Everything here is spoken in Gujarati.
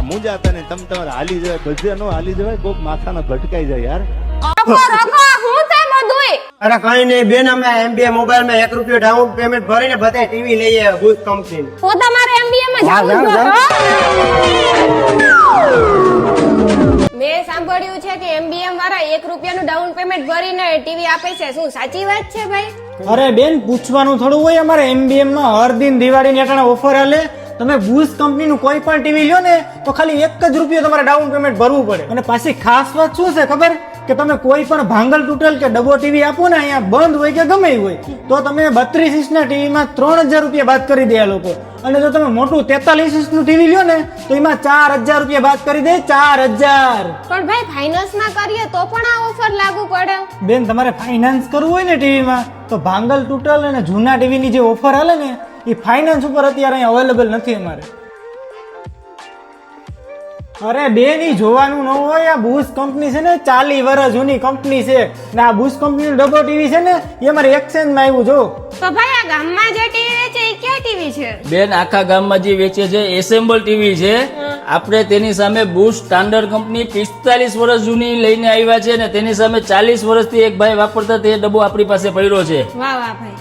મુંજાતા ને તમે તમારે હાલી જવાય, બધે નો હાલી જવાય, કોક માથાનો ભટકાઈ જાય યાર. અરે કઈ નહીં બેન, અમે MBA મોબાઈલ માં 1 રૂપિયો ડાઉન પેમેન્ટ ભરીને બધા ટીવી લઈએ બુશ કંપની. તો તમારે MBA માં જવું જ મેં સાંભળ્યું છે કે MBA વાળા 1 રૂપિયાનું ડાઉન પેમેન્ટ ભરીને ટીવી આપે છે, શું સાચી વાત છે ભાઈ? અરે બેન, પૂછવાનું થોડું હોય, અમારે MBM માં હર દિન દિવાળી ની અટાણે ઓફર હાલે. તમે બુશ કંપની નું કોઈ પણ ટીવી લ્યો ને તો ખાલી 1 જ રૂપિયો તમારે ડાઉન પેમેન્ટ ભરવું પડે. અને પાછી ખાસ વાત શું છે ખબર, કે તમે કોઈ પણ ભાંગલ તૂટેલ કે ડબ્બો ટીવી આપો ને, અહીંયા બંધ હોય કે ગમે હોય, તો તમે 32 ઇંચ ના ટીવી માં 3000 રૂપિયા બાદ કરી દે આ લોકો. અને જો તમે મોટું 43 ઇંચ નું ટીવી લ્યો ને તો એમાં 4000 રૂપિયા બાદ કરી દે. 4000. પણ ભાઈ ફાઇનાન્સ માં કરીએ તો પણ આ ઓફર લાગુ પડે? બેન, તમારે ફાઇનાન્સ કરવું હોય ને ટીવી માં, તો ભાંગલ તૂટેલ અને જૂના ટીવી ની જે ઓફર હાલે ને એ ફાઇનાન્સ ઉપર અત્યારે અહીં અવેલેબલ નથી અમારે. અરે બેન, ઈ જોવાનું ન હોય, આ બુશ કંપની છે ને 40 વર્ષ જૂની કંપની છે ને. આ બુશ કંપની નું ડબ્બો ટીવી છે ને એ અમારે એક્સચેન્જ માં આવ્યું. જો તો ભાઈ આ ગામમાં જે ટીવી વેચે એ ક્યાં ટીવી છે? બેન, આખા ગામમાં જે વેચે છે એસેમ્બલ ટીવી છે. આપણે તેની સામે બુશ સ્ટાન્ડર્ડ કંપની 45 વર્ષ જૂની લઈને આવ્યા છે ને તેની સામે 40 વર્ષથી એક ભાઈ વાપરતા તે ડબ્બો આપણી પાસે પડ્યો છે. વાહ વાહ ભાઈ.